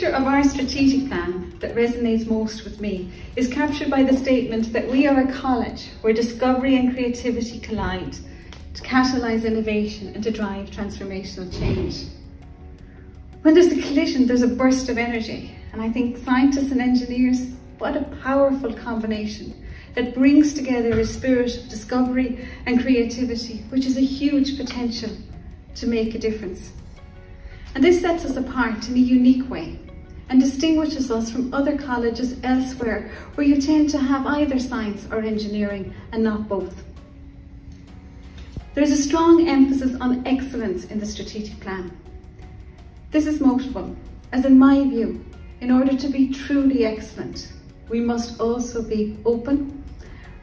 feature of our strategic plan that resonates most with me is captured by the statement that we are a college where discovery and creativity collide to catalyse innovation and to drive transformational change. When there's a collision, there's a burst of energy, and I think scientists and engineers, what a powerful combination that brings together a spirit of discovery and creativity, which is a huge potential to make a difference. And this sets us apart in a unique way and distinguishes us from other colleges elsewhere where you tend to have either science or engineering and not both. There's a strong emphasis on excellence in the strategic plan. This is notable, as in my view, in order to be truly excellent, we must also be open,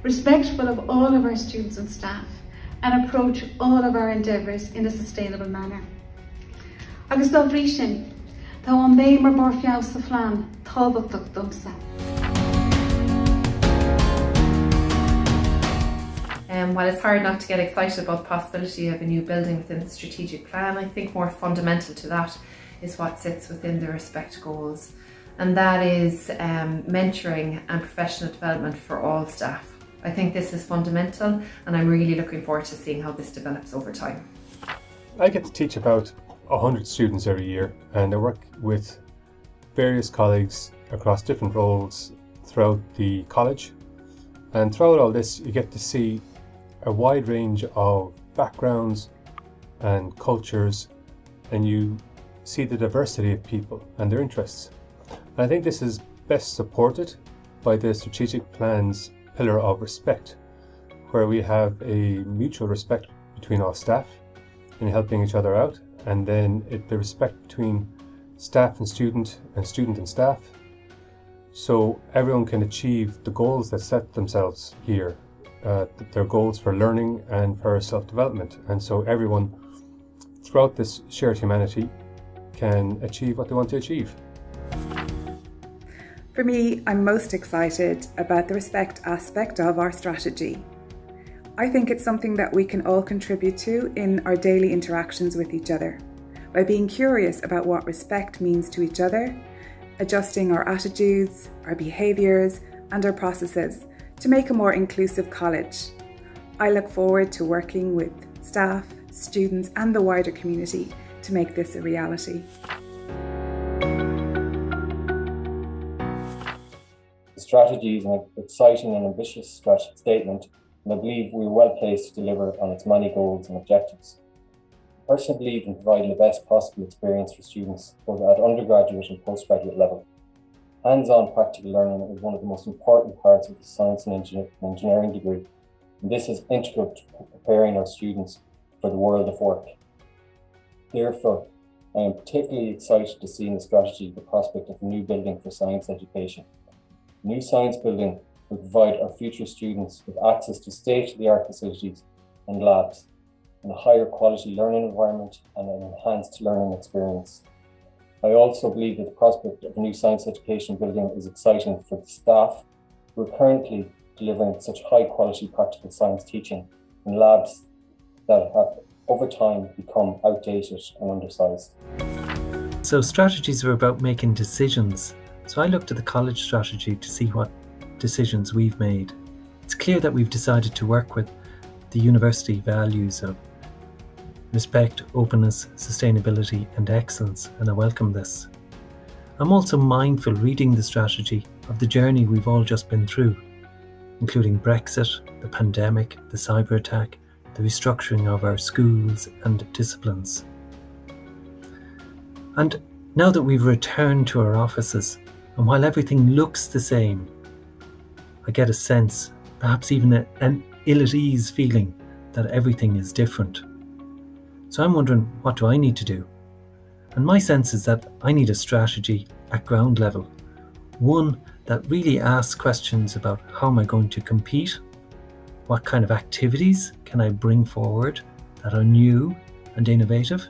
respectful of all of our students and staff, and approach all of our endeavours in a sustainable manner. Agus dá bhrí sin, tá an bé mar bor fiabh sa phlean tábhachtach domsa. While it's hard not to get excited about the possibility of a new building within the strategic plan, I think more fundamental to that is what sits within the RESPECT goals, and that is mentoring and professional development for all staff. I think this is fundamental, and I'm really looking forward to seeing how this develops over time. I get to teach about 100 students every year, and I work with various colleagues across different roles throughout the college. And throughout all this, you get to see a wide range of backgrounds and cultures, and you see the diversity of people and their interests. And I think this is best supported by the strategic plan's pillar of respect, where we have a mutual respect between all staff in helping each other out, and then the respect between staff and student and staff, so everyone can achieve the goals that set themselves here, their goals for learning and for self-development, and so everyone throughout this shared humanity can achieve what they want to achieve. For me, I'm most excited about the respect aspect of our strategy. I think it's something that we can all contribute to in our daily interactions with each other, by being curious about what respect means to each other, adjusting our attitudes, our behaviours and our processes to make a more inclusive college. I look forward to working with staff, students and the wider community to make this a reality. The strategy is an exciting and ambitious strategic statement, and I believe we are well placed to deliver on its many goals and objectives. I personally believe in providing the best possible experience for students, both at undergraduate and postgraduate level. Hands-on practical learning is one of the most important parts of the science and engineering degree, and this is integral to preparing our students for the world of work. Therefore, I am particularly excited to see in the strategy the prospect of a new building for science education. A new science building will provide our future students with access to state-of-the-art facilities and labs, and a higher quality learning environment and an enhanced learning experience. I also believe that the prospect of a new science education building is exciting for the staff who are currently delivering such high quality practical science teaching in labs that have over time become outdated and undersized. So strategies are about making decisions. So I looked at the college strategy to see what decisions we've made. It's clear that we've decided to work with the university values of respect, openness, sustainability and excellence, and I welcome this. I'm also mindful reading the strategy of the journey we've all just been through, including Brexit, the pandemic, the cyber attack, the restructuring of our schools and disciplines. And now that we've returned to our offices, and while everything looks the same, I get a sense, perhaps even an ill-at-ease feeling, that everything is different. So I'm wondering, what do I need to do? And my sense is that I need a strategy at ground level, one that really asks questions about how am I going to compete, what kind of activities can I bring forward that are new and innovative,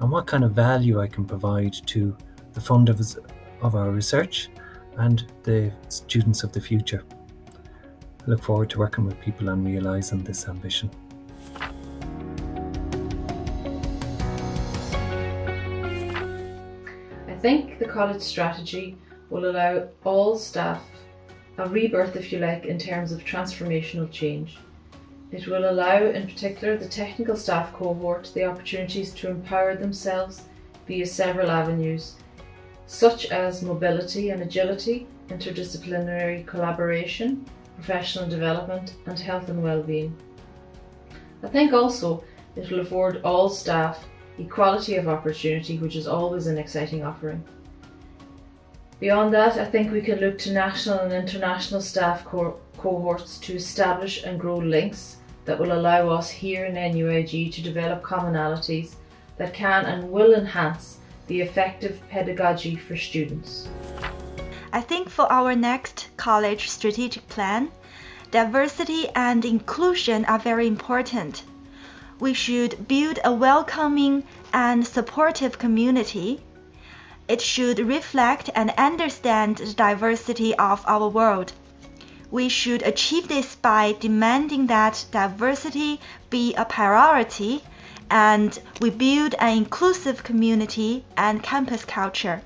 and what kind of value I can provide to the funders of our research and the students of the future. I look forward to working with people and realising this ambition. think the college strategy will allow all staff a rebirth, if you like, in terms of transformational change. It will allow, in particular, the technical staff cohort the opportunities to empower themselves via several avenues, such as mobility and agility, interdisciplinary collaboration, professional development, and health and well-being. I think also it will afford all staff equality of opportunity, which is always an exciting offering. Beyond that, I think we can look to national and international staff cohorts to establish and grow links that will allow us here in NUIG to develop commonalities that can and will enhance the effective pedagogy for students. I think for our next college strategic plan, diversity and inclusion are very important. We should build a welcoming and supportive community. It should reflect and understand the diversity of our world. We should achieve this by demanding that diversity be a priority and we build an inclusive community and campus culture.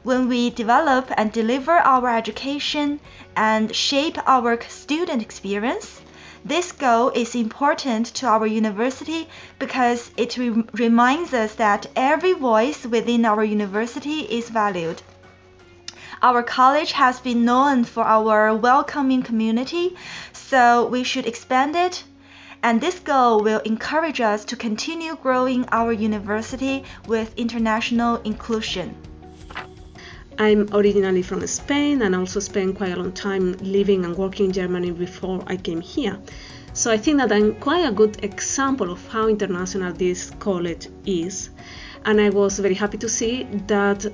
When we develop and deliver our education and shape our student experience, this goal is important to our university because it reminds us that every voice within our university is valued. Our college has been known for our welcoming community, so we should expand it, and this goal will encourage us to continue growing our university with international inclusion. I'm originally from Spain and also spent quite a long time living and working in Germany before I came here. So I think that I'm quite a good example of how international this college is. And I was very happy to see that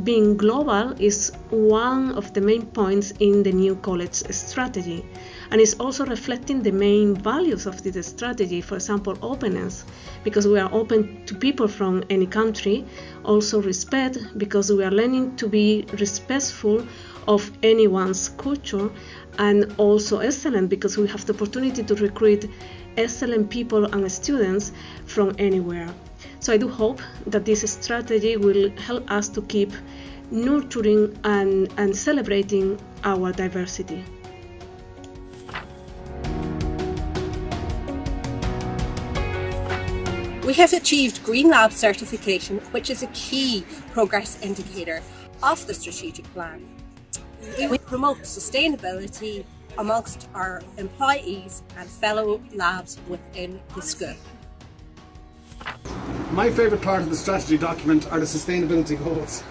being global is one of the main points in the new college strategy. And it's also reflecting the main values of this strategy, for example, openness, because we are open to people from any country, also respect, because we are learning to be respectful of anyone's culture, and also excellent, because we have the opportunity to recruit excellent people and students from anywhere. So I do hope that this strategy will help us to keep nurturing and celebrating our diversity. We have achieved Green Lab certification, which is a key progress indicator of the strategic plan. We promote sustainability amongst our employees and fellow labs within the school. My favourite part of the strategy document are the sustainability goals.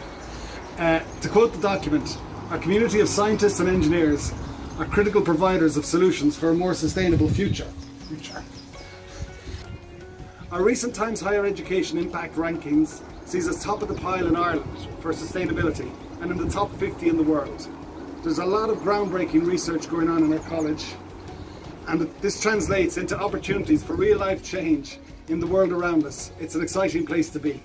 To quote the document, our community of scientists and engineers are critical providers of solutions for a more sustainable future. Our recent Times Higher Education Impact Rankings sees us top of the pile in Ireland for sustainability and in the top 50 in the world. There's a lot of groundbreaking research going on in our college, and this translates into opportunities for real life change in the world around us. It's an exciting place to be.